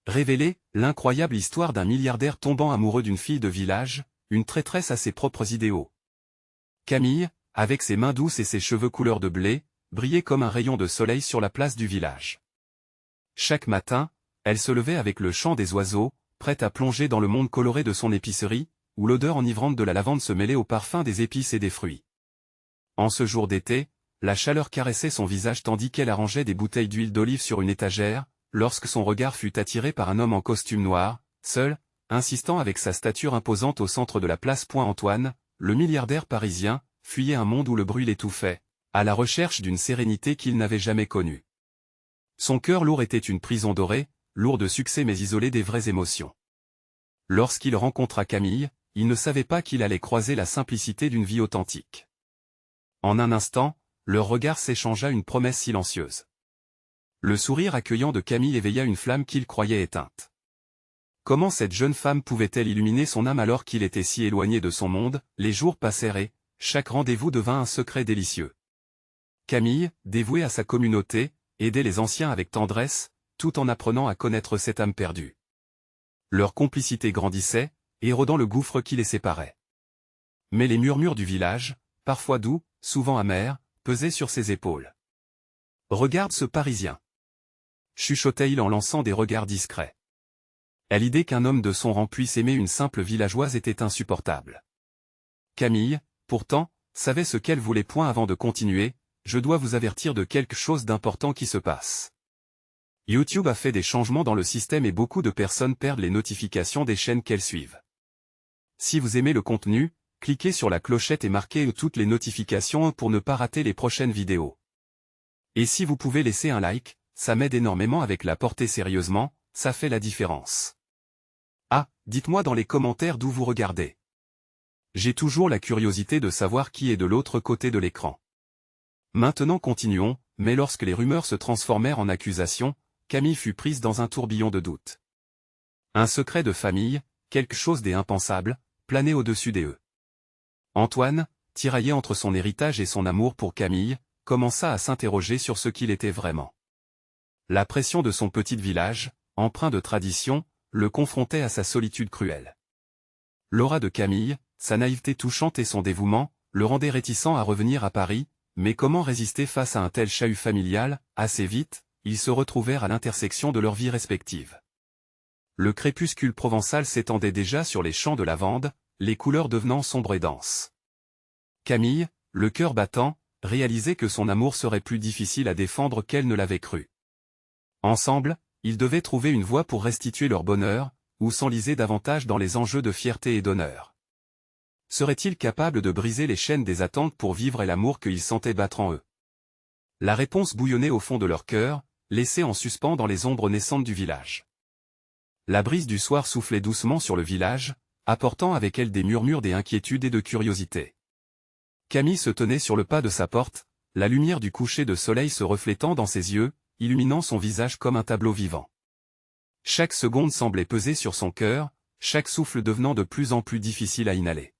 Révélée, l'incroyable histoire d'un milliardaire tombant amoureux d'une fille de village, une traîtresse à ses propres idéaux. Camille, avec ses mains douces et ses cheveux couleur de blé, brillait comme un rayon de soleil sur la place du village. Chaque matin, elle se levait avec le chant des oiseaux, prête à plonger dans le monde coloré de son épicerie, où l'odeur enivrante de la lavande se mêlait au parfum des épices et des fruits. En ce jour d'été, la chaleur caressait son visage tandis qu'elle arrangeait des bouteilles d'huile d'olive sur une étagère, lorsque son regard fut attiré par un homme en costume noir, seul, insistant avec sa stature imposante au centre de la place Point-Antoine, le milliardaire parisien, fuyait un monde où le bruit l'étouffait, à la recherche d'une sérénité qu'il n'avait jamais connue. Son cœur lourd était une prison dorée, lourd de succès mais isolé des vraies émotions. Lorsqu'il rencontra Camille, il ne savait pas qu'il allait croiser la simplicité d'une vie authentique. En un instant, leur regard s'échangea une promesse silencieuse. Le sourire accueillant de Camille éveilla une flamme qu'il croyait éteinte. Comment cette jeune femme pouvait-elle illuminer son âme alors qu'il était si éloigné de son monde? Les jours passèrent et, chaque rendez-vous devint un secret délicieux. Camille, dévouée à sa communauté, aidait les anciens avec tendresse, tout en apprenant à connaître cette âme perdue. Leur complicité grandissait, érodant le gouffre qui les séparait. Mais les murmures du village, parfois doux, souvent amers, pesaient sur ses épaules. « Regarde ce Parisien !» chuchotait-il en lançant des regards discrets. À l'idée qu'un homme de son rang puisse aimer une simple villageoise était insupportable. Camille, pourtant, savait ce qu'elle voulait point avant de continuer. « Je dois vous avertir de quelque chose d'important qui se passe. YouTube a fait des changements dans le système et beaucoup de personnes perdent les notifications des chaînes qu'elles suivent. Si vous aimez le contenu, cliquez sur la clochette et marquez toutes les notifications pour ne pas rater les prochaines vidéos. Et si vous pouvez laisser un like, ça m'aide énormément avec la portée sérieusement, ça fait la différence. Ah, dites-moi dans les commentaires d'où vous regardez. J'ai toujours la curiosité de savoir qui est de l'autre côté de l'écran. Maintenant continuons, mais lorsque les rumeurs se transformèrent en accusations, Camille fut prise dans un tourbillon de doutes. Un secret de famille, quelque chose d'impensable, planait au-dessus des eux. Antoine, tiraillé entre son héritage et son amour pour Camille, commença à s'interroger sur ce qu'il était vraiment. La pression de son petit village, empreint de tradition, le confrontait à sa solitude cruelle. L'aura de Camille, sa naïveté touchante et son dévouement, le rendaient réticent à revenir à Paris. Mais comment résister face à un tel chahut familial? Assez vite, ils se retrouvèrent à l'intersection de leurs vies respectives. Le crépuscule provençal s'étendait déjà sur les champs de lavande, les couleurs devenant sombres et denses. Camille, le cœur battant, réalisait que son amour serait plus difficile à défendre qu'elle ne l'avait cru. Ensemble, ils devaient trouver une voie pour restituer leur bonheur, ou s'enliser davantage dans les enjeux de fierté et d'honneur. Serait-il capable de briser les chaînes des attentes pour vivre et l'amour qu'ils sentaient battre en eux? La réponse bouillonnait au fond de leur cœur, laissée en suspens dans les ombres naissantes du village. La brise du soir soufflait doucement sur le village, apportant avec elle des murmures d'inquiétude et de curiosité. Camille se tenait sur le pas de sa porte, la lumière du coucher de soleil se reflétant dans ses yeux, illuminant son visage comme un tableau vivant. Chaque seconde semblait peser sur son cœur, chaque souffle devenant de plus en plus difficile à inhaler.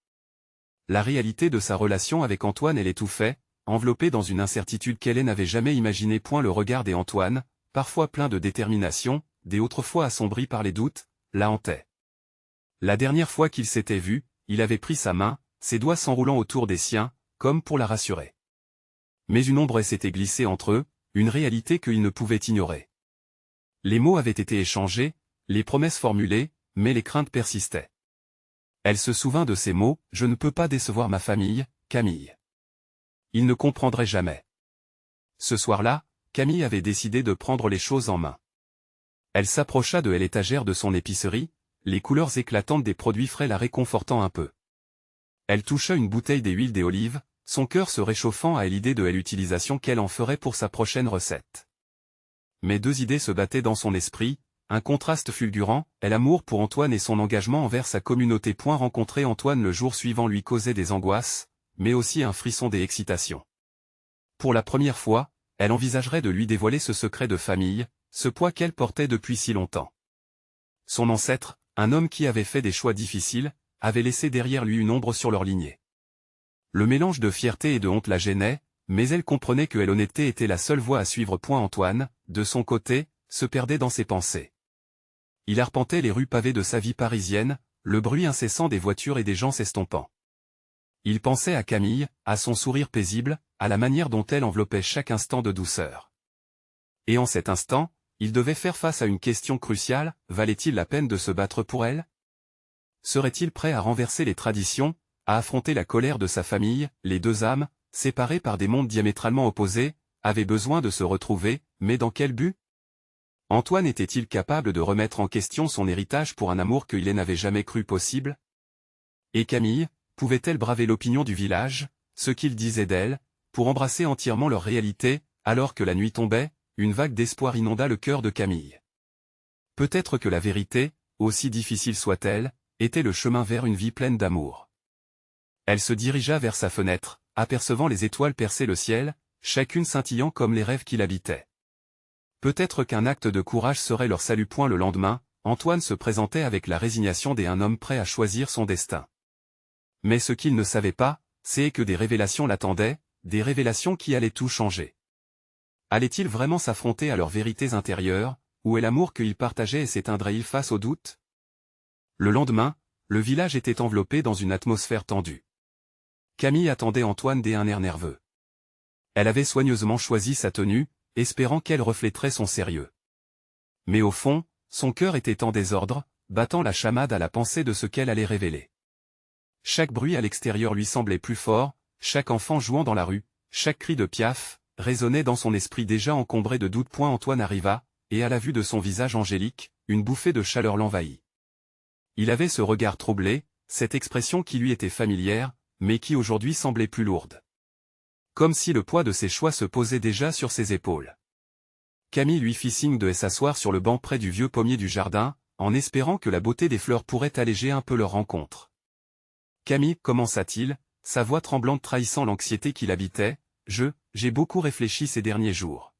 La réalité de sa relation avec Antoine l'étouffait, enveloppée dans une incertitude qu'elle n'avait jamais imaginée. Le regard d'Antoine, parfois plein de détermination, des autres fois assombri par les doutes, la hantait. La dernière fois qu'ils s'étaient vus, il avait pris sa main, ses doigts s'enroulant autour des siens, comme pour la rassurer. Mais une ombre s'était glissée entre eux, une réalité qu'il ne pouvait ignorer. Les mots avaient été échangés, les promesses formulées, mais les craintes persistaient. Elle se souvint de ces mots, « Je ne peux pas décevoir ma famille, Camille. Ils ne comprendraient jamais. » Ce soir-là, Camille avait décidé de prendre les choses en main. Elle s'approcha de l'étagère de son épicerie, les couleurs éclatantes des produits frais la réconfortant un peu. Elle toucha une bouteille d'huile d'olive, son cœur se réchauffant à l'idée de l'utilisation qu'elle en ferait pour sa prochaine recette. Mais deux idées se battaient dans son esprit. Un contraste fulgurant, l'amour pour Antoine et son engagement envers sa communauté. Rencontrer Antoine le jour suivant lui causait des angoisses, mais aussi un frisson d'excitation. Pour la première fois, elle envisagerait de lui dévoiler ce secret de famille, ce poids qu'elle portait depuis si longtemps. Son ancêtre, un homme qui avait fait des choix difficiles, avait laissé derrière lui une ombre sur leur lignée. Le mélange de fierté et de honte la gênait, mais elle comprenait que l'honnêteté était la seule voie à suivre. Antoine, de son côté, se perdait dans ses pensées. Il arpentait les rues pavées de sa vie parisienne, le bruit incessant des voitures et des gens s'estompant. Il pensait à Camille, à son sourire paisible, à la manière dont elle enveloppait chaque instant de douceur. Et en cet instant, il devait faire face à une question cruciale, valait-il la peine de se battre pour elle? Serait-il prêt à renverser les traditions, à affronter la colère de sa famille? Les deux âmes, séparées par des mondes diamétralement opposés, avaient besoin de se retrouver, mais dans quel but? Antoine était-il capable de remettre en question son héritage pour un amour qu'il n'avait jamais cru possible? Et Camille, pouvait-elle braver l'opinion du village, ce qu'il disait d'elle, pour embrasser entièrement leur réalité, alors que la nuit tombait, une vague d'espoir inonda le cœur de Camille. Peut-être que la vérité, aussi difficile soit-elle, était le chemin vers une vie pleine d'amour. Elle se dirigea vers sa fenêtre, apercevant les étoiles percer le ciel, chacune scintillant comme les rêves qui l'habitaient. Peut-être qu'un acte de courage serait leur salut. Le lendemain, Antoine se présentait avec la résignation d'un homme prêt à choisir son destin. Mais ce qu'il ne savait pas, c'est que des révélations l'attendaient, des révélations qui allaient tout changer. Allait-il vraiment s'affronter à leurs vérités intérieures, ou est l'amour qu'il partageait et s'éteindrait-il face au doute? Le lendemain, le village était enveloppé dans une atmosphère tendue. Camille attendait Antoine d'un air nerveux. Elle avait soigneusement choisi sa tenue, espérant qu'elle reflèterait son sérieux. Mais au fond, son cœur était en désordre, battant la chamade à la pensée de ce qu'elle allait révéler. Chaque bruit à l'extérieur lui semblait plus fort, chaque enfant jouant dans la rue, chaque cri de Piaf, résonnait dans son esprit déjà encombré de doutes. Antoine arriva, et à la vue de son visage angélique, une bouffée de chaleur l'envahit. Il avait ce regard troublé, cette expression qui lui était familière, mais qui aujourd'hui semblait plus lourde. Comme si le poids de ses choix se posait déjà sur ses épaules. Camille lui fit signe de s'asseoir sur le banc près du vieux pommier du jardin, en espérant que la beauté des fleurs pourrait alléger un peu leur rencontre. Camille, commença-t-il, sa voix tremblante trahissant l'anxiété qui l'habitait, j'ai beaucoup réfléchi ces derniers jours.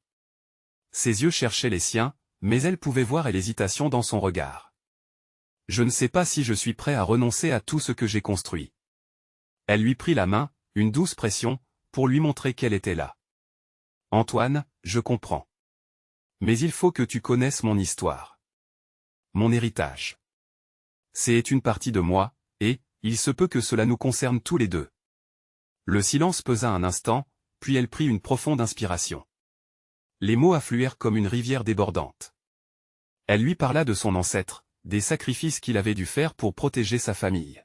Ses yeux cherchaient les siens, mais elle pouvait voir l'hésitation dans son regard. Je ne sais pas si je suis prêt à renoncer à tout ce que j'ai construit. Elle lui prit la main, une douce pression, pour lui montrer qu'elle était là. Antoine, je comprends. Mais il faut que tu connaisses mon histoire. Mon héritage. C'est une partie de moi, et, il se peut que cela nous concerne tous les deux. Le silence pesa un instant, puis elle prit une profonde inspiration. Les mots affluèrent comme une rivière débordante. Elle lui parla de son ancêtre, des sacrifices qu'il avait dû faire pour protéger sa famille.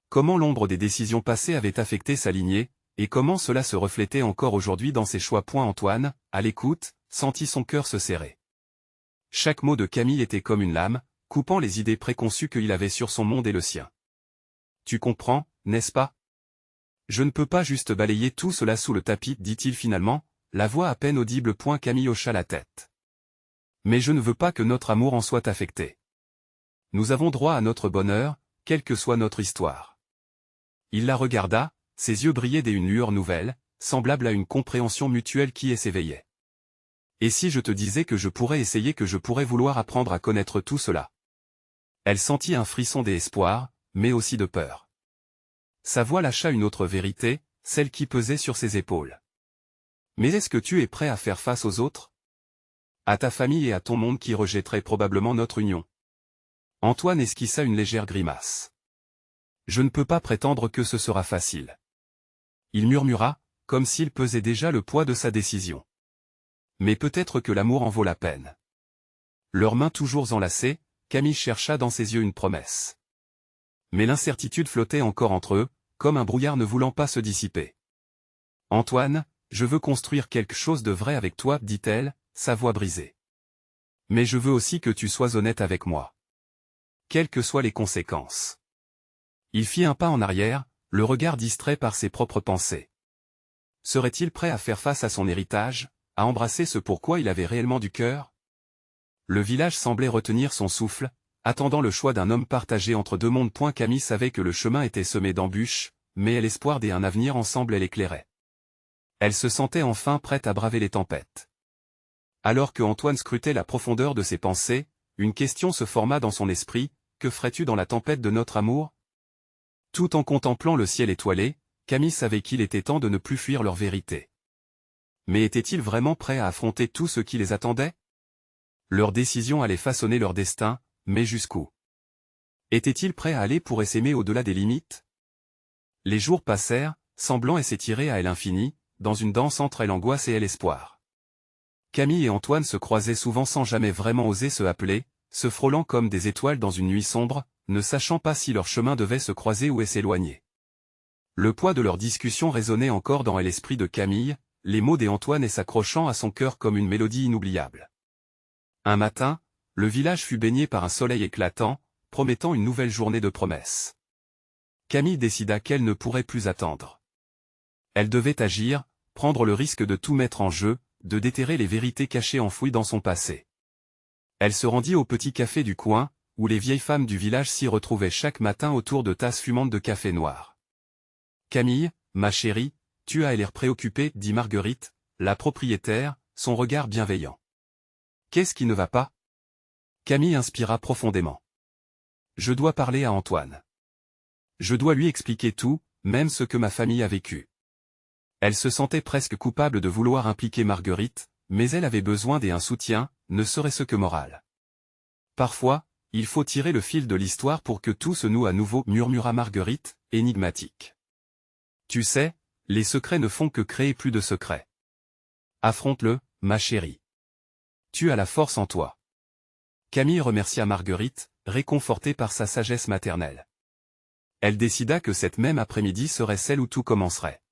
Comment l'ombre des décisions passées avait affecté sa lignée, et comment cela se reflétait encore aujourd'hui dans ses choix. Antoine, à l'écoute, sentit son cœur se serrer. Chaque mot de Camille était comme une lame, coupant les idées préconçues qu'il avait sur son monde et le sien. Tu comprends, n'est-ce pas? Je ne peux pas juste balayer tout cela sous le tapis, dit-il finalement, la voix à peine audible. Camille hocha la tête. Mais je ne veux pas que notre amour en soit affecté. Nous avons droit à notre bonheur, quelle que soit notre histoire. Il la regarda, ses yeux brillaient d'une lueur nouvelle, semblable à une compréhension mutuelle qui s'éveillait. Et si je te disais que je pourrais essayer, que je pourrais vouloir apprendre à connaître tout cela? Elle sentit un frisson d'espoir, mais aussi de peur. Sa voix lâcha une autre vérité, celle qui pesait sur ses épaules. Mais est-ce que tu es prêt à faire face aux autres? À ta famille et à ton monde qui rejetterait probablement notre union? Antoine esquissa une légère grimace. Je ne peux pas prétendre que ce sera facile. Il murmura, comme s'il pesait déjà le poids de sa décision. Mais peut-être que l'amour en vaut la peine. Leurs mains toujours enlacées, Camille chercha dans ses yeux une promesse. Mais l'incertitude flottait encore entre eux, comme un brouillard ne voulant pas se dissiper. Antoine, je veux construire quelque chose de vrai avec toi, dit-elle, sa voix brisée. Mais je veux aussi que tu sois honnête avec moi. Quelles que soient les conséquences. Il fit un pas en arrière, le regard distrait par ses propres pensées. Serait-il prêt à faire face à son héritage, à embrasser ce pourquoi il avait réellement du cœur? Le village semblait retenir son souffle, attendant le choix d'un homme partagé entre deux mondes. Camille savait que le chemin était semé d'embûches, mais l'espoir d'un avenir ensemble l'éclairait. Elle se sentait enfin prête à braver les tempêtes. Alors que Antoine scrutait la profondeur de ses pensées, une question se forma dans son esprit, que ferais-tu dans la tempête de notre amour? Tout en contemplant le ciel étoilé, Camille savait qu'il était temps de ne plus fuir leur vérité. Mais était-il vraiment prêt à affronter tout ce qui les attendait? Leur décision allait façonner leur destin, mais jusqu'où? Étaient-ils prêts à aller pour s'aimer au-delà des limites? Les jours passèrent, semblant et s'étirer à l'infini, dans une danse entre l'angoisse et l'espoir. Camille et Antoine se croisaient souvent sans jamais vraiment oser se appeler, se frôlant comme des étoiles dans une nuit sombre, ne sachant pas si leur chemin devait se croiser ou s'éloigner. Le poids de leur discussion résonnait encore dans l'esprit de Camille, les mots d'Antoine s'accrochant à son cœur comme une mélodie inoubliable. Un matin, le village fut baigné par un soleil éclatant, promettant une nouvelle journée de promesses. Camille décida qu'elle ne pourrait plus attendre. Elle devait agir, prendre le risque de tout mettre en jeu, de déterrer les vérités cachées enfouies dans son passé. Elle se rendit au petit café du coin, où les vieilles femmes du village s'y retrouvaient chaque matin autour de tasses fumantes de café noir. « Camille, ma chérie, tu as l'air préoccupée, dit Marguerite, la propriétaire, son regard bienveillant. Qu'est-ce qui ne va pas? Camille inspira profondément. Je dois parler à Antoine. Je dois lui expliquer tout, même ce que ma famille a vécu. Elle se sentait presque coupable de vouloir impliquer Marguerite, mais elle avait besoin d'un soutien, ne serait-ce que moral. Parfois, il faut tirer le fil de l'histoire pour que tout se noue à nouveau, murmura Marguerite, énigmatique. Tu sais, les secrets ne font que créer plus de secrets. Affronte-le, ma chérie. Tu as la force en toi. Camille remercia Marguerite, réconfortée par sa sagesse maternelle. Elle décida que cette même après-midi serait celle où tout commencerait.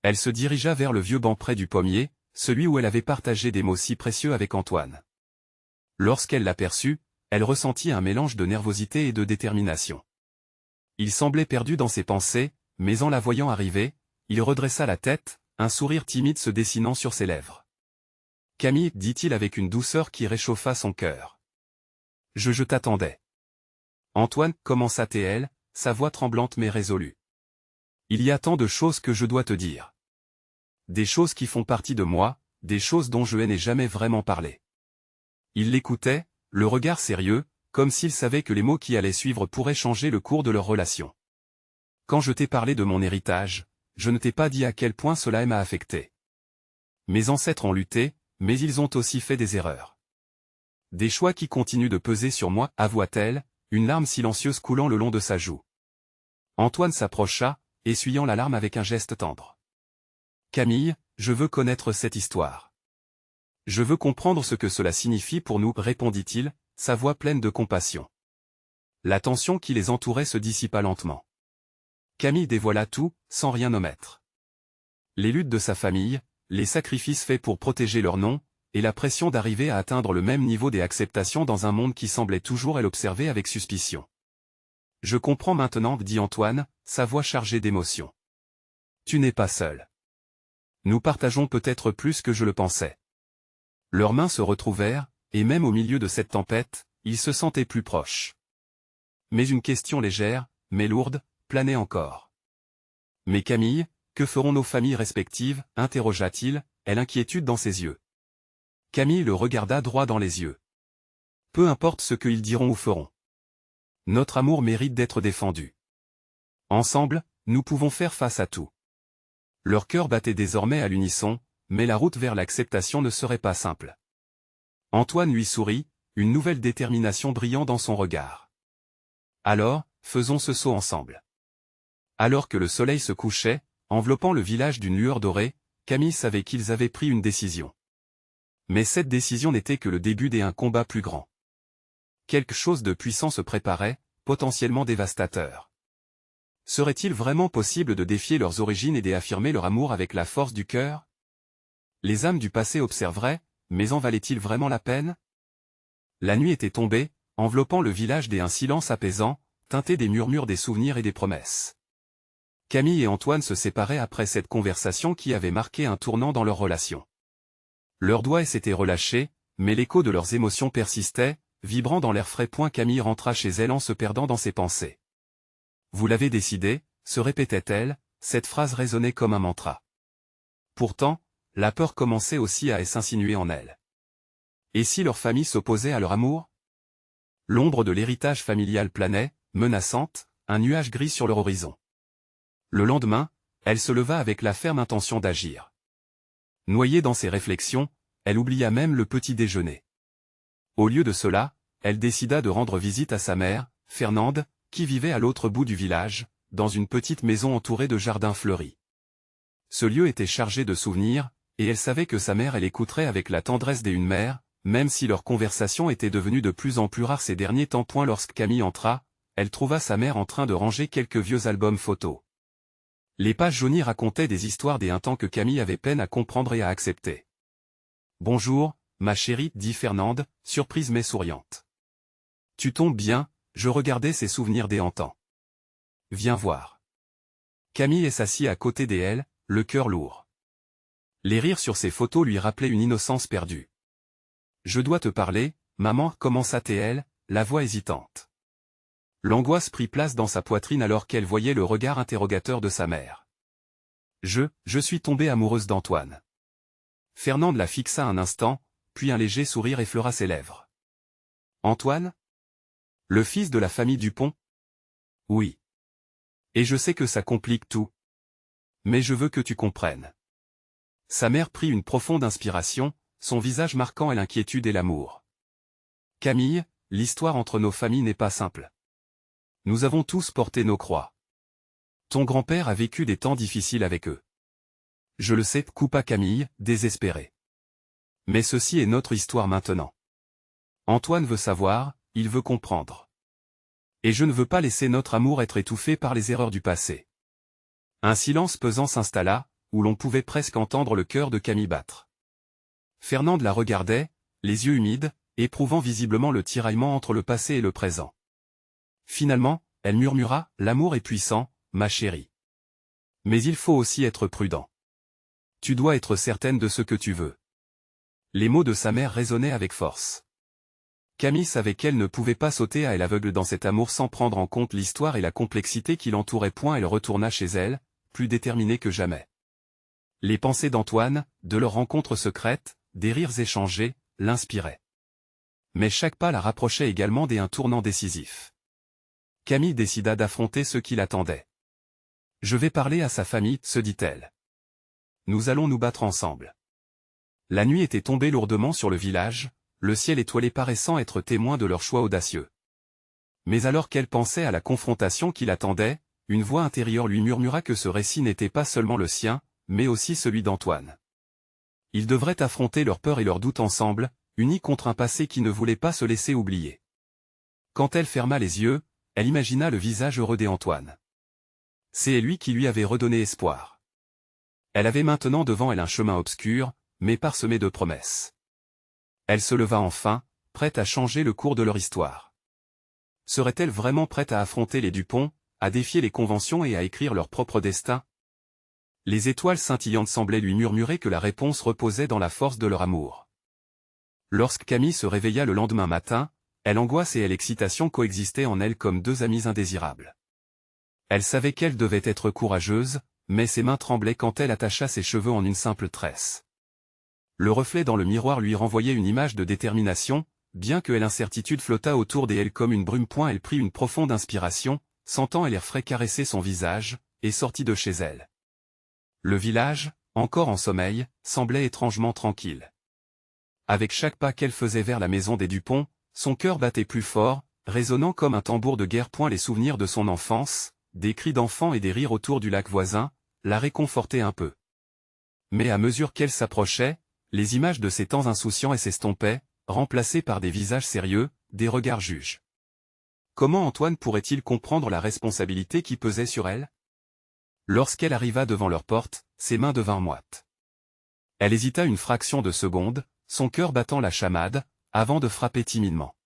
Elle se dirigea vers le vieux banc près du pommier, celui où elle avait partagé des mots si précieux avec Antoine. Lorsqu'elle l'aperçut, elle ressentit un mélange de nervosité et de détermination. Il semblait perdu dans ses pensées, mais en la voyant arriver, il redressa la tête, un sourire timide se dessinant sur ses lèvres. « Camille, dit-il avec une douceur qui réchauffa son cœur. Je t'attendais. » Antoine, commença-t-elle, sa voix tremblante mais résolue. Il y a tant de choses que je dois te dire. Des choses qui font partie de moi, des choses dont je n'ai jamais vraiment parlé. Il l'écoutait, le regard sérieux, comme s'il savait que les mots qui allaient suivre pourraient changer le cours de leur relation. Quand je t'ai parlé de mon héritage, je ne t'ai pas dit à quel point cela m'a affecté. Mes ancêtres ont lutté, mais ils ont aussi fait des erreurs. Des choix qui continuent de peser sur moi, avoua-t-elle, une larme silencieuse coulant le long de sa joue. Antoine s'approcha, essuyant la larme avec un geste tendre. « Camille, je veux connaître cette histoire. Je veux comprendre ce que cela signifie pour nous, répondit-il, sa voix pleine de compassion. La tension qui les entourait se dissipa lentement. Camille dévoila tout, sans rien omettre. Les luttes de sa famille, les sacrifices faits pour protéger leur nom, et la pression d'arriver à atteindre le même niveau d'acceptation dans un monde qui semblait toujours l'observer avec suspicion. « Je comprends maintenant, dit Antoine, sa voix chargée d'émotion. Tu n'es pas seul. Nous partageons peut-être plus que je le pensais. » Leurs mains se retrouvèrent, et même au milieu de cette tempête, ils se sentaient plus proches. Mais une question légère, mais lourde, planait encore. « Mais Camille, que feront nos familles respectives » interrogea-t-il, l'inquiétude dans ses yeux. Camille le regarda droit dans les yeux. « Peu importe ce qu'ils diront ou feront. Notre amour mérite d'être défendu. Ensemble, nous pouvons faire face à tout. » Leur cœur battait désormais à l'unisson, mais la route vers l'acceptation ne serait pas simple. Antoine lui sourit, une nouvelle détermination brillant dans son regard. « Alors, faisons ce saut ensemble. » Alors que le soleil se couchait, enveloppant le village d'une lueur dorée, Camille savait qu'ils avaient pris une décision. Mais cette décision n'était que le début d'un combat plus grand. Quelque chose de puissant se préparait, potentiellement dévastateur. Serait-il vraiment possible de défier leurs origines et d'affirmer leur amour avec la force du cœur? Les âmes du passé observeraient, mais en valait-il vraiment la peine? La nuit était tombée, enveloppant le village d'un silence apaisant, teinté des murmures des souvenirs et des promesses. Camille et Antoine se séparaient après cette conversation qui avait marqué un tournant dans leur relation. Leurs doigts s'étaient relâchés, mais l'écho de leurs émotions persistait, vibrant dans l'air frais. Camille rentra chez elle en se perdant dans ses pensées. « Vous l'avez décidé » se répétait-elle, cette phrase résonnait comme un mantra. Pourtant, la peur commençait aussi à s'insinuer en elle. Et si leur famille s'opposait à leur amour? L'ombre de l'héritage familial planait, menaçante, un nuage gris sur leur horizon. Le lendemain, elle se leva avec la ferme intention d'agir. Noyée dans ses réflexions, elle oublia même le petit déjeuner. Au lieu de cela, elle décida de rendre visite à sa mère, Fernande, qui vivait à l'autre bout du village, dans une petite maison entourée de jardins fleuris. Ce lieu était chargé de souvenirs, et elle savait que sa mère l'écouterait avec la tendresse d'une mère, même si leur conversation était devenue de plus en plus rare ces derniers temps. Lorsque Camille entra, elle trouva sa mère en train de ranger quelques vieux albums photos. Les pages jaunies racontaient des histoires un temps que Camille avait peine à comprendre et à accepter. « Bonjour, ma chérie, dit Fernande, surprise mais souriante. Tu tombes bien, je regardais ces souvenirs temps. Viens voir. » Camille s'assit à côté d'elle, le cœur lourd. Les rires sur ses photos lui rappelaient une innocence perdue. « Je dois te parler, maman, commença-t-elle, la voix hésitante. L'angoisse prit place dans sa poitrine alors qu'elle voyait le regard interrogateur de sa mère. « Je suis tombée amoureuse d'Antoine. » Fernande la fixa un instant, puis un léger sourire effleura ses lèvres. « Antoine ? Le fils de la famille Dupont ? Oui. Et je sais que ça complique tout. Mais je veux que tu comprennes. » Sa mère prit une profonde inspiration, son visage marquant l'inquiétude et l'amour. « Camille, l'histoire entre nos familles n'est pas simple. Nous avons tous porté nos croix. Ton grand-père a vécu des temps difficiles avec eux. » « Je le sais, coupa Camille, désespérée. Mais ceci est notre histoire maintenant. Antoine veut savoir, il veut comprendre. Et je ne veux pas laisser notre amour être étouffé par les erreurs du passé. » Un silence pesant s'installa, où l'on pouvait presque entendre le cœur de Camille battre. Fernande la regardait, les yeux humides, éprouvant visiblement le tiraillement entre le passé et le présent. Finalement, elle murmura, « L'amour est puissant, ma chérie. Mais il faut aussi être prudent. Tu dois être certaine de ce que tu veux. » Les mots de sa mère résonnaient avec force. Camille savait qu'elle ne pouvait pas sauter à l'aveugle dans cet amour sans prendre en compte l'histoire et la complexité qui l'entourait. Elle retourna chez elle, plus déterminée que jamais. Les pensées d'Antoine, de leur rencontre secrète, des rires échangés, l'inspiraient. Mais chaque pas la rapprochait également d'un tournant décisif. Camille décida d'affronter ce qui l'attendait. « Je vais parler à sa famille, se dit-elle. Nous allons nous battre ensemble. » La nuit était tombée lourdement sur le village, le ciel étoilé paraissant être témoin de leur choix audacieux. Mais alors qu'elle pensait à la confrontation qui l'attendait, une voix intérieure lui murmura que ce récit n'était pas seulement le sien, mais aussi celui d'Antoine. Ils devraient affronter leurs peurs et leurs doutes ensemble, unis contre un passé qui ne voulait pas se laisser oublier. Quand elle ferma les yeux, elle imagina le visage heureux d'Antoine. C'est lui qui lui avait redonné espoir. Elle avait maintenant devant elle un chemin obscur, mais parsemé de promesses. Elle se leva enfin, prête à changer le cours de leur histoire. Serait-elle vraiment prête à affronter les Dupont, à défier les conventions et à écrire leur propre destin? Les étoiles scintillantes semblaient lui murmurer que la réponse reposait dans la force de leur amour. Lorsque Camille se réveilla le lendemain matin, l'angoisse et l'excitation coexistaient en elle comme deux amies indésirables. Elle savait qu'elle devait être courageuse, mais ses mains tremblaient quand elle attacha ses cheveux en une simple tresse. Le reflet dans le miroir lui renvoyait une image de détermination, bien que l'incertitude flottât autour d'elle comme une brume. Elle prit une profonde inspiration, sentant l'air frais caresser son visage, et sortit de chez elle. Le village, encore en sommeil, semblait étrangement tranquille. Avec chaque pas qu'elle faisait vers la maison des Dupont, son cœur battait plus fort, résonnant comme un tambour de guerre. Les souvenirs de son enfance, des cris d'enfants et des rires autour du lac voisin, la réconfortaient un peu. Mais à mesure qu'elle s'approchait, les images de ces temps insouciants s'estompaient, remplacées par des visages sérieux, des regards juges. Comment Antoine pourrait-il comprendre la responsabilité qui pesait sur elle? Lorsqu'elle arriva devant leur porte, ses mains devinrent moites. Elle hésita une fraction de seconde, son cœur battant la chamade, avant de frapper timidement.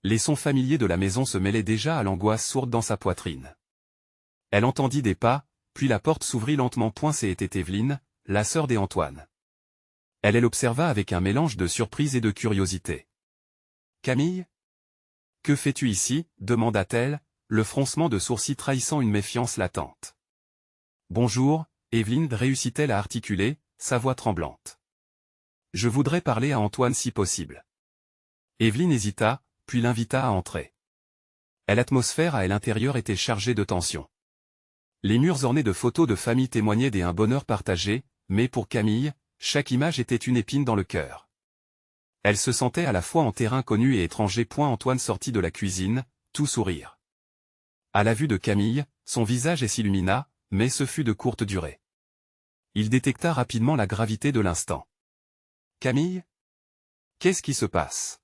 Les sons familiers de la maison se mêlaient déjà à l'angoisse sourde dans sa poitrine. Elle entendit des pas, puis la porte s'ouvrit lentement. C'était Evelyne, la sœur d'Antoine. Elle l'observa avec un mélange de surprise et de curiosité. « Camille ? Que fais-tu ici ?» demanda-t-elle, le froncement de sourcils trahissant une méfiance latente. « Bonjour, Evelyne, réussit-elle à articuler, sa voix tremblante. « Je voudrais parler à Antoine si possible. » Evelyne hésita, puis l'invita à entrer. L'atmosphère à l'intérieur était chargée de tension. Les murs ornés de photos de famille témoignaient d'un bonheur partagé, mais pour Camille, chaque image était une épine dans le cœur. Elle se sentait à la fois en terrain connu et étranger. Antoine sortit de la cuisine, tout sourire. À la vue de Camille, son visage s'illumina, mais ce fut de courte durée. Il détecta rapidement la gravité de l'instant. « Camille ? Qu'est-ce qui se passe ?»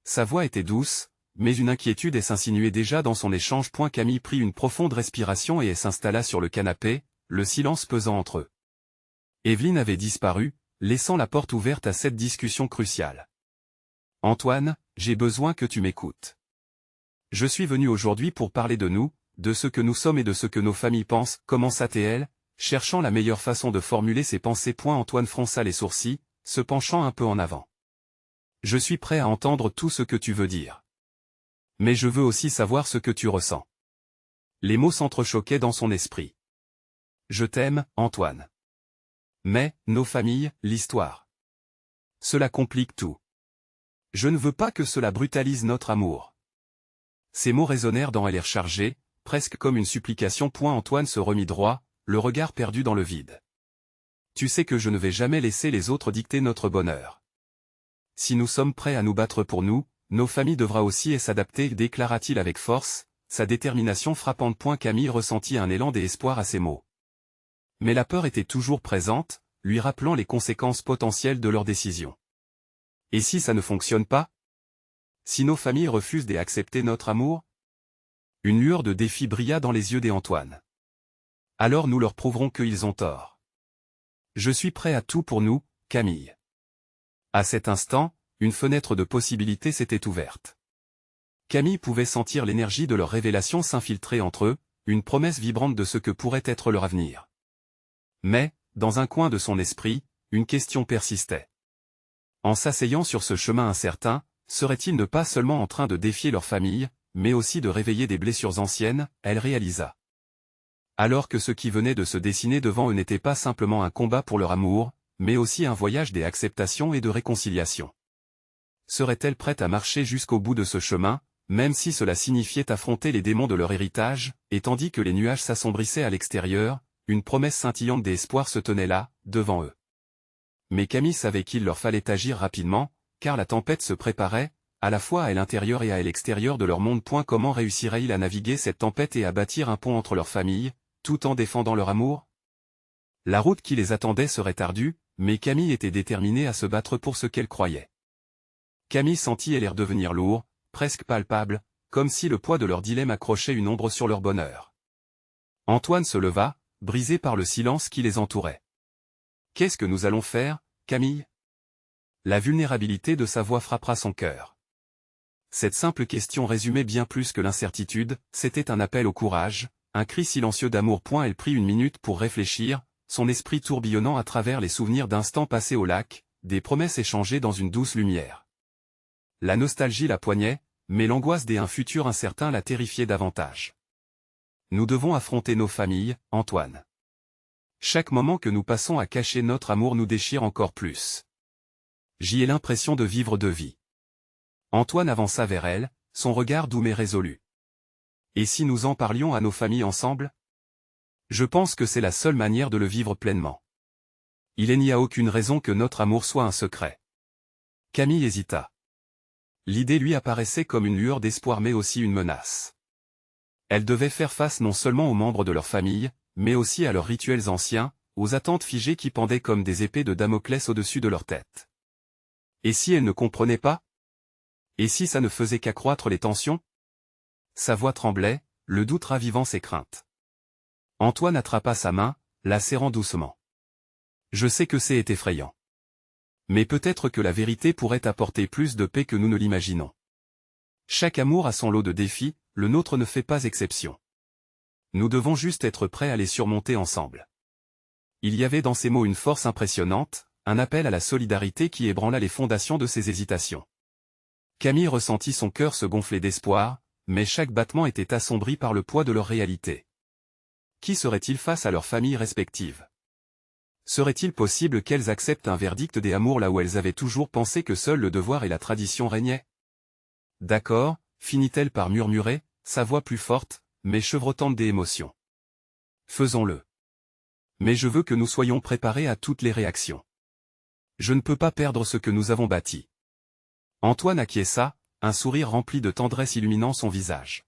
Sa voix était douce, mais une inquiétude s'insinuait déjà dans son échange. Camille prit une profonde respiration et s'installa sur le canapé, le silence pesant entre eux. Evelyne avait disparu, laissant la porte ouverte à cette discussion cruciale. « Antoine, j'ai besoin que tu m'écoutes. Je suis venu aujourd'hui pour parler de nous, de ce que nous sommes et de ce que nos familles pensent, » commença-t-elle, cherchant la meilleure façon de formuler ses pensées. Antoine fronça les sourcils, se penchant un peu en avant. « Je suis prêt à entendre tout ce que tu veux dire. Mais je veux aussi savoir ce que tu ressens. » Les mots s'entrechoquaient dans son esprit. « Je t'aime, Antoine. Mais, nos familles, l'histoire. Cela complique tout. Je ne veux pas que cela brutalise notre amour. » Ces mots résonnèrent dans l'air chargé, presque comme une supplication. Antoine se remit droit, le regard perdu dans le vide. « Tu sais que je ne vais jamais laisser les autres dicter notre bonheur. Si nous sommes prêts à nous battre pour nous, nos familles devra aussi s'adapter, déclara-t-il avec force, sa détermination frappante. Camille ressentit un élan d'espoir à ces mots. Mais la peur était toujours présente, lui rappelant les conséquences potentielles de leur décision. Et si ça ne fonctionne pas? Si nos familles refusent d'accepter notre amour? Une lueur de défi brilla dans les yeux d'Antoine. Alors nous leur prouverons qu'ils ont tort. Je suis prêt à tout pour nous, Camille. À cet instant, une fenêtre de possibilités s'était ouverte. Camille pouvait sentir l'énergie de leur révélation s'infiltrer entre eux, une promesse vibrante de ce que pourrait être leur avenir. Mais, dans un coin de son esprit, une question persistait. En s'asseyant sur ce chemin incertain, serait-il ne pas seulement en train de défier leur famille, mais aussi de réveiller des blessures anciennes? Elle réalisa. Alors que ce qui venait de se dessiner devant eux n'était pas simplement un combat pour leur amour, mais aussi un voyage d'acceptation et de réconciliation. Serait-elle prête à marcher jusqu'au bout de ce chemin, même si cela signifiait affronter les démons de leur héritage, et tandis que les nuages s'assombrissaient à l'extérieur, une promesse scintillante d'espoir se tenait là, devant eux. Mais Camille savait qu'il leur fallait agir rapidement, car la tempête se préparait, à la fois à l'intérieur et à l'extérieur de leur monde. Comment réussiraient-ils à naviguer cette tempête et à bâtir un pont entre leurs familles, tout en défendant leur amour? La route qui les attendait serait ardue, mais Camille était déterminée à se battre pour ce qu'elle croyait. Camille sentit l'air devenir lourd, presque palpable, comme si le poids de leur dilemme accrochait une ombre sur leur bonheur. Antoine se leva, brisé par le silence qui les entourait. « Qu'est-ce que nous allons faire, Camille ?» La vulnérabilité de sa voix frappera son cœur. Cette simple question résumait bien plus que l'incertitude, c'était un appel au courage, un cri silencieux d'amour. Elle prit une minute pour réfléchir, son esprit tourbillonnant à travers les souvenirs d'instants passés au lac, des promesses échangées dans une douce lumière. La nostalgie la poignait, mais l'angoisse d'un futur incertain la terrifiait davantage. Nous devons affronter nos familles, Antoine. Chaque moment que nous passons à cacher notre amour nous déchire encore plus. J'y ai l'impression de vivre deux vies. Antoine avança vers elle, son regard doux mais résolu. Et si nous en parlions à nos familles ensemble? Je pense que c'est la seule manière de le vivre pleinement. Il n'y a aucune raison que notre amour soit un secret. Camille hésita. L'idée lui apparaissait comme une lueur d'espoir mais aussi une menace. Elle devait faire face non seulement aux membres de leur famille, mais aussi à leurs rituels anciens, aux attentes figées qui pendaient comme des épées de Damoclès au-dessus de leur tête. Et si elle ne comprenait pas? Et si ça ne faisait qu'accroître les tensions? Sa voix tremblait, le doute ravivant ses craintes. Antoine attrapa sa main, la serrant doucement. Je sais que c'est effrayant. Mais peut-être que la vérité pourrait apporter plus de paix que nous ne l'imaginons. Chaque amour a son lot de défis, le nôtre ne fait pas exception. Nous devons juste être prêts à les surmonter ensemble. Il y avait dans ces mots une force impressionnante, un appel à la solidarité qui ébranla les fondations de ses hésitations. Camille ressentit son cœur se gonfler d'espoir, mais chaque battement était assombri par le poids de leur réalité. Qui seraient-ils face à leurs familles respectives? Serait-il possible qu'elles acceptent un verdict des amours là où elles avaient toujours pensé que seul le devoir et la tradition régnaient? D'accord, finit-elle par murmurer, sa voix plus forte, mais chevrotante d'émotion. Faisons-le. Mais je veux que nous soyons préparés à toutes les réactions. Je ne peux pas perdre ce que nous avons bâti. Antoine acquiesça, un sourire rempli de tendresse illuminant son visage.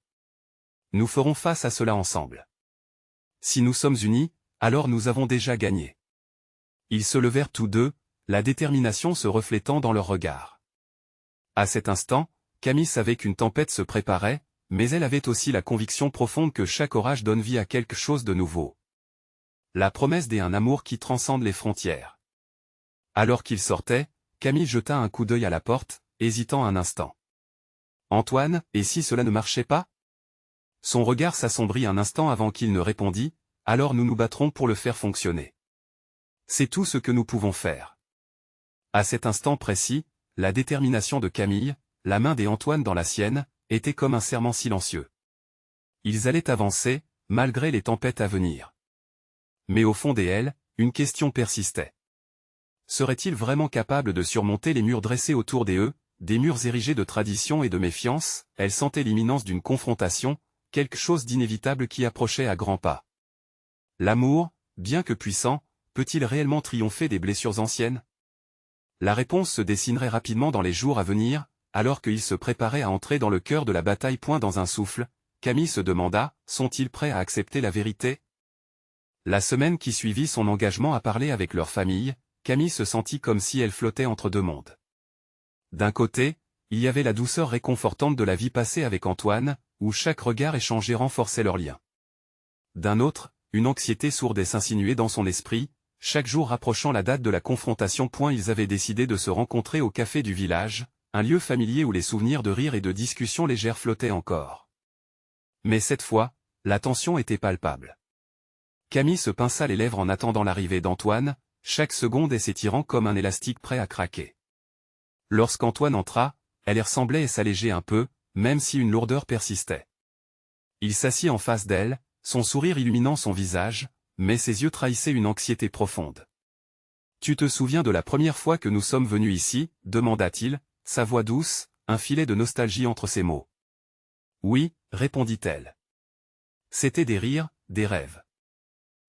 Nous ferons face à cela ensemble. Si nous sommes unis, alors nous avons déjà gagné. Ils se levèrent tous deux, la détermination se reflétant dans leurs regards. À cet instant, Camille savait qu'une tempête se préparait, mais elle avait aussi la conviction profonde que chaque orage donne vie à quelque chose de nouveau. La promesse d'un amour qui transcende les frontières. Alors qu'il sortait, Camille jeta un coup d'œil à la porte, hésitant un instant. Antoine, et si cela ne marchait pas? Son regard s'assombrit un instant avant qu'il ne répondît, alors nous nous battrons pour le faire fonctionner. C'est tout ce que nous pouvons faire. À cet instant précis, la détermination de Camille, la main d'Antoine dans la sienne, était comme un serment silencieux. Ils allaient avancer, malgré les tempêtes à venir. Mais au fond d'elle, une question persistait. Seraient-ils vraiment capables de surmonter les murs dressés autour d'eux, des murs érigés de tradition et de méfiance? Elle sentait l'imminence d'une confrontation, quelque chose d'inévitable qui approchait à grands pas. L'amour, bien que puissant, peut-il réellement triompher des blessures anciennes? La réponse se dessinerait rapidement dans les jours à venir, alors qu'ils se préparaient à entrer dans le cœur de la bataille. Point dans un souffle, Camille se demanda, sont-ils prêts à accepter la vérité? La semaine qui suivit son engagement à parler avec leur famille, Camille se sentit comme si elle flottait entre deux mondes. D'un côté, il y avait la douceur réconfortante de la vie passée avec Antoine, où chaque regard échangé renforçait leur lien. D'un autre, une anxiété sourde s'insinuait dans son esprit, chaque jour rapprochant la date de la confrontation. Ils avaient décidé de se rencontrer au café du village, un lieu familier où les souvenirs de rire et de discussions légères flottaient encore. Mais cette fois, la tension était palpable. Camille se pinça les lèvres en attendant l'arrivée d'Antoine, chaque seconde s'étirant comme un élastique prêt à craquer. Lorsqu'Antoine entra, elle ressemblait et s'alléger un peu, même si une lourdeur persistait. Il s'assit en face d'elle, son sourire illuminant son visage, mais ses yeux trahissaient une anxiété profonde. « Tu te souviens de la première fois que nous sommes venus ici ?» demanda-t-il, sa voix douce, un filet de nostalgie entre ses mots. « Oui » répondit-elle. C'étaient des rires, des rêves.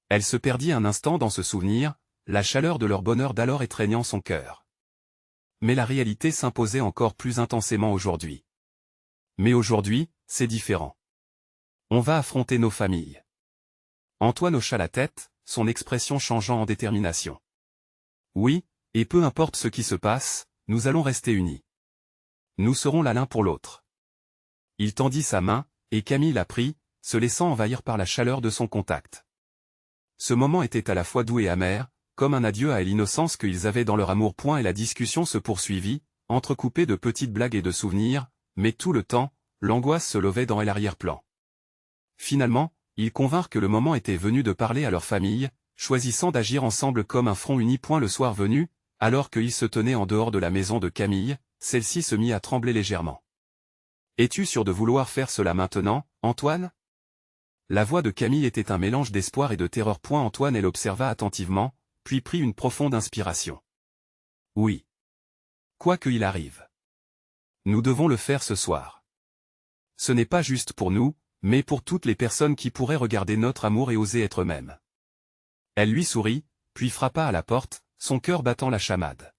Elle se perdit un instant dans ce souvenir, la chaleur de leur bonheur d'alors étreignant son cœur. Mais la réalité s'imposait encore plus intensément aujourd'hui. Mais aujourd'hui, c'est différent. On va affronter nos familles. Antoine hocha la tête, son expression changeant en détermination. Oui, et peu importe ce qui se passe, nous allons rester unis. Nous serons là l'un pour l'autre. Il tendit sa main, et Camille la prit, se laissant envahir par la chaleur de son contact. Ce moment était à la fois doux et amer, comme un adieu à l'innocence qu'ils avaient dans leur amour. Et la discussion se poursuivit, entrecoupée de petites blagues et de souvenirs, mais tout le temps, l'angoisse se levait dans l'arrière-plan. Finalement, ils convinrent que le moment était venu de parler à leur famille, choisissant d'agir ensemble comme un front uni. Le soir venu, alors qu'ils se tenaient en dehors de la maison de Camille, celle-ci se mit à trembler légèrement. « Es-tu sûr de vouloir faire cela maintenant, Antoine ?» La voix de Camille était un mélange d'espoir et de terreur. Antoine elle observa attentivement, puis prit une profonde inspiration. « Oui. Quoi qu'il arrive. Nous devons le faire ce soir. Ce n'est pas juste pour nous, mais pour toutes les personnes qui pourraient regarder notre amour et oser être eux-mêmes. » Elle lui sourit, puis frappa à la porte, son cœur battant la chamade.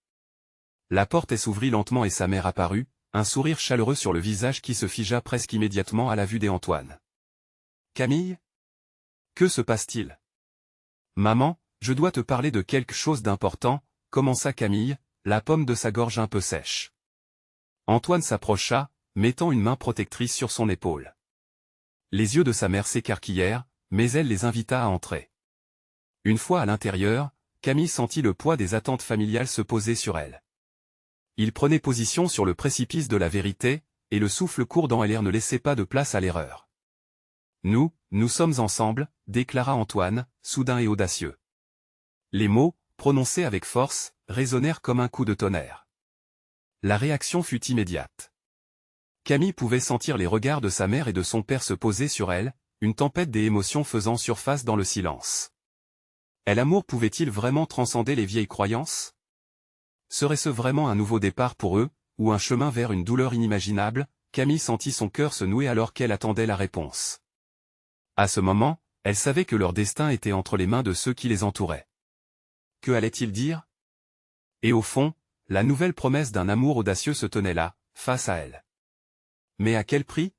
La porte s'ouvrit lentement et sa mère apparut, un sourire chaleureux sur le visage qui se figea presque immédiatement à la vue d'Antoine. « Camille ? Que se passe-t-il ? » « Maman, je dois te parler de quelque chose d'important, » commença Camille, la pomme de sa gorge un peu sèche. Antoine s'approcha, mettant une main protectrice sur son épaule. Les yeux de sa mère s'écarquillèrent, mais elle les invita à entrer. Une fois à l'intérieur, Camille sentit le poids des attentes familiales se poser sur elle. Il prenait position sur le précipice de la vérité, et le souffle court dans l'air ne laissait pas de place à l'erreur. « Nous sommes ensemble », déclara Antoine, soudain et audacieux. Les mots, prononcés avec force, résonnèrent comme un coup de tonnerre. La réaction fut immédiate. Camille pouvait sentir les regards de sa mère et de son père se poser sur elle, une tempête d'émotions faisant surface dans le silence. L'amour pouvait-il vraiment transcender les vieilles croyances? Serait-ce vraiment un nouveau départ pour eux, ou un chemin vers une douleur inimaginable? Camille sentit son cœur se nouer alors qu'elle attendait la réponse. À ce moment, elle savait que leur destin était entre les mains de ceux qui les entouraient. Que allait-il dire? Et au fond, la nouvelle promesse d'un amour audacieux se tenait là, face à elle. Mais à quel prix?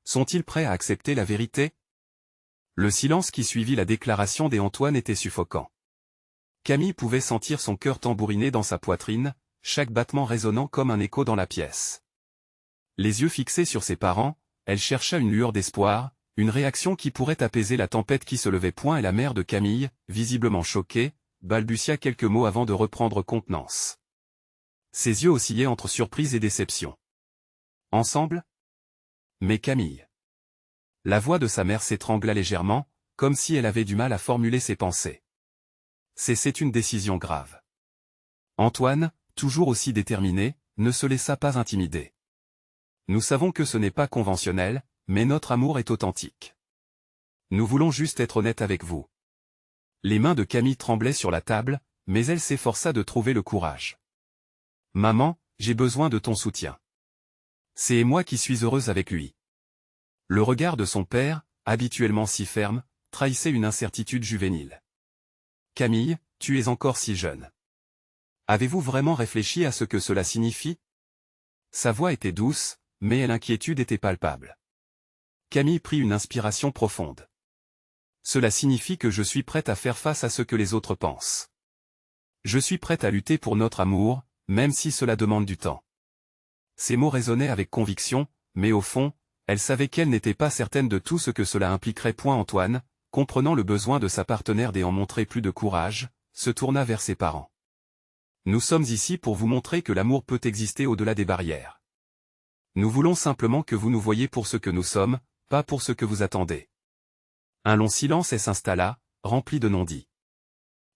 Sont-ils prêts à accepter la vérité? Le silence qui suivit la déclaration d'Antoine était suffocant. Camille pouvait sentir son cœur tambouriner dans sa poitrine, chaque battement résonnant comme un écho dans la pièce. Les yeux fixés sur ses parents, elle chercha une lueur d'espoir, une réaction qui pourrait apaiser la tempête qui se levait. Et la mère de Camille, visiblement choquée, balbutia quelques mots avant de reprendre contenance. Ses yeux oscillaient entre surprise et déception. Ensemble? Mais Camille. La voix de sa mère s'étrangla légèrement, comme si elle avait du mal à formuler ses pensées. C'est une décision grave. Antoine, toujours aussi déterminé, ne se laissa pas intimider. Nous savons que ce n'est pas conventionnel, mais notre amour est authentique. Nous voulons juste être honnêtes avec vous. Les mains de Camille tremblaient sur la table, mais elle s'efforça de trouver le courage. Maman, j'ai besoin de ton soutien. C'est moi qui suis heureuse avec lui. Le regard de son père, habituellement si ferme, trahissait une incertitude juvénile. Camille, tu es encore si jeune. Avez-vous vraiment réfléchi à ce que cela signifie? Sa voix était douce, mais l'inquiétude était palpable. Camille prit une inspiration profonde. Cela signifie que je suis prête à faire face à ce que les autres pensent. Je suis prête à lutter pour notre amour, même si cela demande du temps. Ces mots résonnaient avec conviction, mais au fond, elle savait qu'elle n'était pas certaine de tout ce que cela impliquerait. Antoine, comprenant le besoin de sa partenaire d'en montrer plus de courage, se tourna vers ses parents. Nous sommes ici pour vous montrer que l'amour peut exister au-delà des barrières. Nous voulons simplement que vous nous voyiez pour ce que nous sommes, pas pour ce que vous attendez. Un long silence s'installa, rempli de non-dits.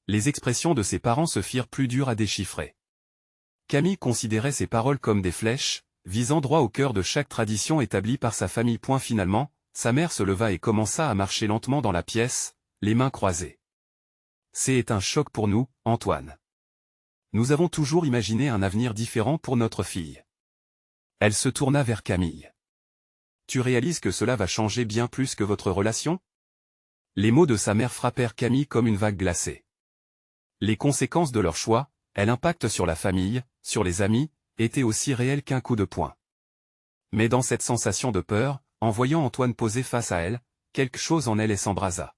Les expressions de ses parents se firent plus dures à déchiffrer. Camille considérait ces paroles comme des flèches, visant droit au cœur de chaque tradition établie par sa famille. Finalement, sa mère se leva et commença à marcher lentement dans la pièce, les mains croisées. C'est un choc pour nous, Antoine. Nous avons toujours imaginé un avenir différent pour notre fille. Elle se tourna vers Camille. Tu réalises que cela va changer bien plus que votre relation? Les mots de sa mère frappèrent Camille comme une vague glacée. Les conséquences de leur choix, l'impact sur la famille, sur les amis, étaient aussi réelles qu'un coup de poing. Mais dans cette sensation de peur, en voyant Antoine posé face à elle, quelque chose en elle s'embrasa.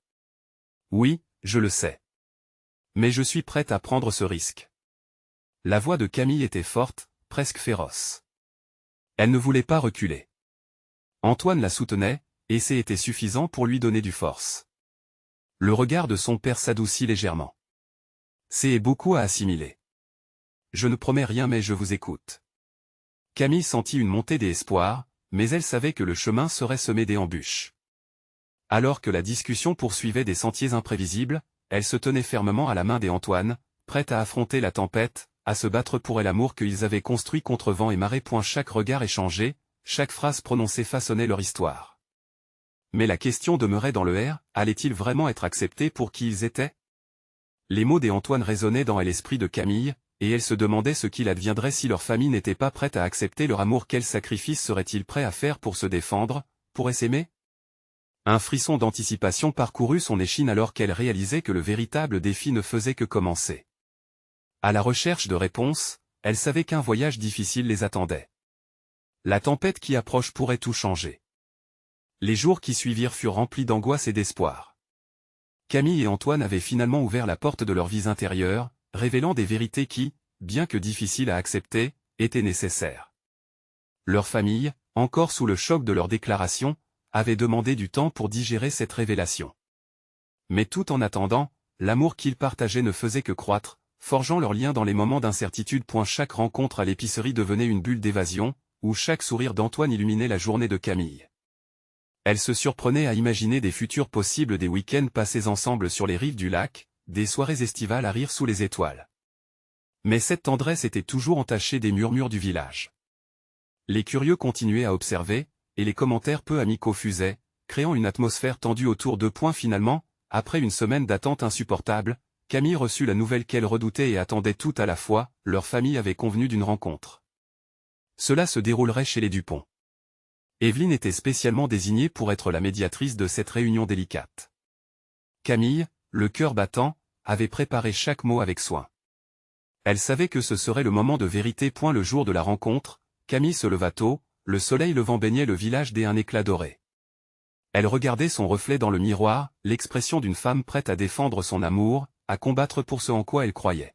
Oui, je le sais. Mais je suis prête à prendre ce risque. La voix de Camille était forte, presque féroce. Elle ne voulait pas reculer. Antoine la soutenait, et c'était suffisant pour lui donner du force. Le regard de son père s'adoucit légèrement. C'est beaucoup à assimiler. Je ne promets rien mais je vous écoute. Camille sentit une montée d'espoir, mais elle savait que le chemin serait semé d'embûches. Alors que la discussion poursuivait des sentiers imprévisibles, elle se tenait fermement à la main d'Antoine, prête à affronter la tempête, à se battre pour l'amour qu'ils avaient construit contre vent et marée. Chaque regard échangé, chaque phrase prononcée façonnait leur histoire. Mais la question demeurait dans le air, allaient-ils vraiment être acceptés pour qui ils étaient? Les mots d'Antoine résonnaient dans l'esprit de Camille, et elle se demandait ce qu'il adviendrait si leur famille n'était pas prête à accepter leur amour. Quel sacrifice serait-il prêt à faire pour se défendre, pour s'aimer? Un frisson d'anticipation parcourut son échine alors qu'elle réalisait que le véritable défi ne faisait que commencer. À la recherche de réponses, elle savait qu'un voyage difficile les attendait. La tempête qui approche pourrait tout changer. Les jours qui suivirent furent remplis d'angoisse et d'espoir. Camille et Antoine avaient finalement ouvert la porte de leur vie intérieure, révélant des vérités qui, bien que difficiles à accepter, étaient nécessaires. Leur famille, encore sous le choc de leur déclaration, avait demandé du temps pour digérer cette révélation. Mais tout en attendant, l'amour qu'ils partageaient ne faisait que croître, forgeant leurs liens dans les moments d'incertitude. Chaque rencontre à l'épicerie devenait une bulle d'évasion, où chaque sourire d'Antoine illuminait la journée de Camille. Elle se surprenait à imaginer des futurs possibles, des week-ends passés ensemble sur les rives du lac, des soirées estivales à rire sous les étoiles. Mais cette tendresse était toujours entachée des murmures du village. Les curieux continuaient à observer, et les commentaires peu amicaux fusaient, créant une atmosphère tendue autour d'eux. Finalement, après une semaine d'attente insupportable, Camille reçut la nouvelle qu'elle redoutait et attendait tout à la fois. Leur famille avait convenu d'une rencontre. Cela se déroulerait chez les Dupont. Evelyne était spécialement désignée pour être la médiatrice de cette réunion délicate. Camille, le cœur battant, avait préparé chaque mot avec soin. Elle savait que ce serait le moment de vérité. Le jour de la rencontre, Camille se leva tôt, le soleil levant baignait le village d'un éclat doré. Elle regardait son reflet dans le miroir, l'expression d'une femme prête à défendre son amour, à combattre pour ce en quoi elle croyait.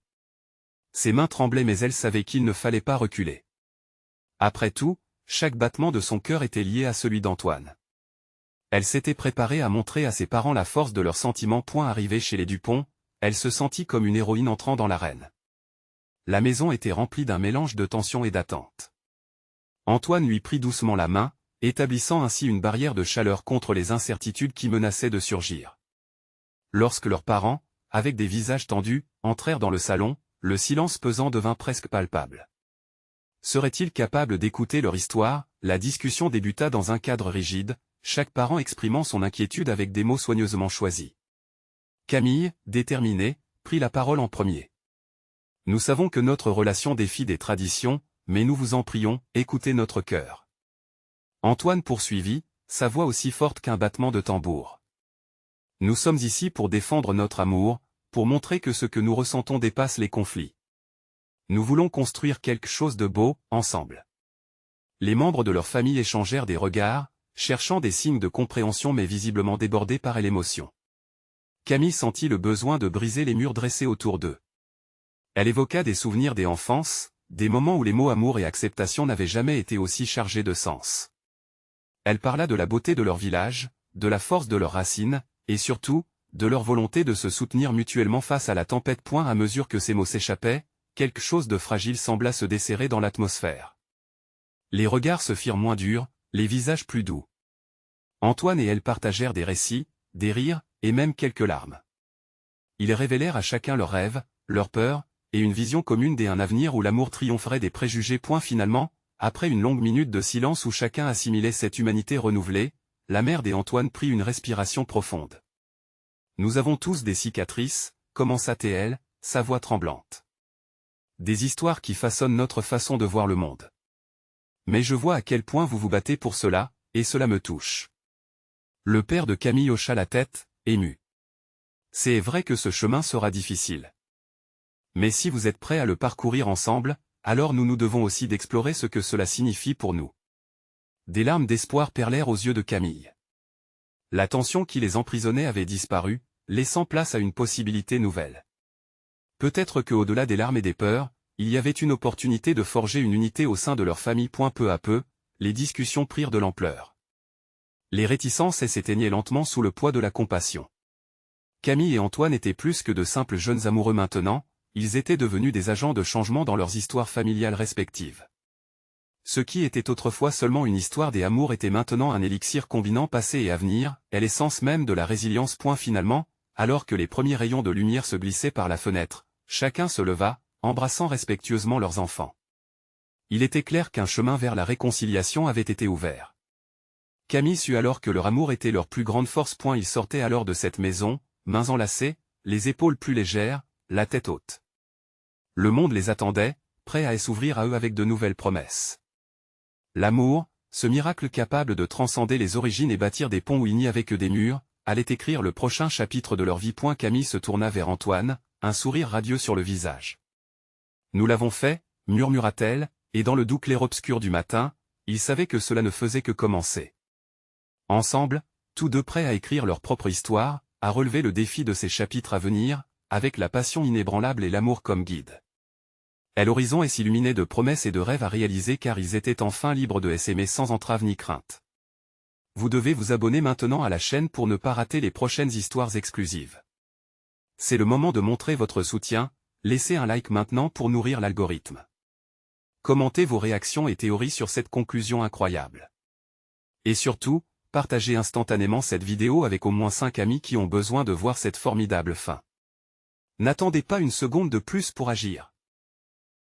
Ses mains tremblaient mais elle savait qu'il ne fallait pas reculer. Après tout, chaque battement de son cœur était lié à celui d'Antoine. Elle s'était préparée à montrer à ses parents la force de leurs sentiments. Arrivée chez les Dupont, elle se sentit comme une héroïne entrant dans l'arène. La maison était remplie d'un mélange de tension et d'attente. Antoine lui prit doucement la main, établissant ainsi une barrière de chaleur contre les incertitudes qui menaçaient de surgir. Lorsque leurs parents, avec des visages tendus, entrèrent dans le salon, le silence pesant devint presque palpable. Seraient-ils capables d'écouter leur histoire? La discussion débuta dans un cadre rigide, chaque parent exprimant son inquiétude avec des mots soigneusement choisis. Camille, déterminée, prit la parole en premier. « Nous savons que notre relation défie des traditions, mais nous vous en prions, écoutez notre cœur. » Antoine poursuivit, sa voix aussi forte qu'un battement de tambour. « Nous sommes ici pour défendre notre amour, pour montrer que ce que nous ressentons dépasse les conflits. Nous voulons construire quelque chose de beau, ensemble. » Les membres de leur famille échangèrent des regards, cherchant des signes de compréhension mais visiblement débordés par l'émotion. Camille sentit le besoin de briser les murs dressés autour d'eux. Elle évoqua des souvenirs d'enfance, des moments où les mots amour et acceptation n'avaient jamais été aussi chargés de sens. Elle parla de la beauté de leur village, de la force de leurs racines, et surtout, de leur volonté de se soutenir mutuellement face à la tempête. À mesure que ces mots s'échappaient, quelque chose de fragile sembla se desserrer dans l'atmosphère. Les regards se firent moins durs, les visages plus doux. Antoine et elle partagèrent des récits, des rires, et même quelques larmes. Ils révélèrent à chacun leurs rêves, leurs peurs, et une vision commune d'un avenir où l'amour triompherait des préjugés. Finalement, après une longue minute de silence où chacun assimilait cette humanité renouvelée, la mère d'Antoine prit une respiration profonde. « Nous avons tous des cicatrices, commença-t-elle, sa voix tremblante. Des histoires qui façonnent notre façon de voir le monde. Mais je vois à quel point vous vous battez pour cela, et cela me touche. » Le père de Camille hocha la tête, ému. « C'est vrai que ce chemin sera difficile. Mais si vous êtes prêts à le parcourir ensemble, alors nous devons aussi d'explorer ce que cela signifie pour nous. » Des larmes d'espoir perlèrent aux yeux de Camille. La tension qui les emprisonnait avait disparu, laissant place à une possibilité nouvelle. Peut-être que au-delà des larmes et des peurs, il y avait une opportunité de forger une unité au sein de leur famille. Peu à peu, les discussions prirent de l'ampleur. Les réticences s'éteignaient lentement sous le poids de la compassion. Camille et Antoine étaient plus que de simples jeunes amoureux maintenant, ils étaient devenus des agents de changement dans leurs histoires familiales respectives. Ce qui était autrefois seulement une histoire d'amour était maintenant un élixir combinant passé et avenir, est l'essence même de la résilience. Finalement, alors que les premiers rayons de lumière se glissaient par la fenêtre, chacun se leva, embrassant respectueusement leurs enfants. Il était clair qu'un chemin vers la réconciliation avait été ouvert. Camille sut alors que leur amour était leur plus grande force. Ils sortaient alors de cette maison, mains enlacées, les épaules plus légères, la tête haute. Le monde les attendait, prêt à s'ouvrir à eux avec de nouvelles promesses. L'amour, ce miracle capable de transcender les origines et bâtir des ponts où il n'y avait que des murs, allait écrire le prochain chapitre de leur vie. Camille se tourna vers Antoine, un sourire radieux sur le visage. « Nous l'avons fait, murmura-t-elle, et dans le doux clair-obscur du matin, ils savaient que cela ne faisait que commencer. Ensemble, tous deux prêts à écrire leur propre histoire, à relever le défi de ces chapitres à venir, avec la passion inébranlable et l'amour comme guide. Et l'horizon s'illuminait de promesses et de rêves à réaliser car ils étaient enfin libres de s'aimer sans entrave ni crainte. Vous devez vous abonner maintenant à la chaîne pour ne pas rater les prochaines histoires exclusives. C'est le moment de montrer votre soutien, laissez un like maintenant pour nourrir l'algorithme. Commentez vos réactions et théories sur cette conclusion incroyable. Et surtout, partagez instantanément cette vidéo avec au moins 5 amis qui ont besoin de voir cette formidable fin. N'attendez pas une seconde de plus pour agir.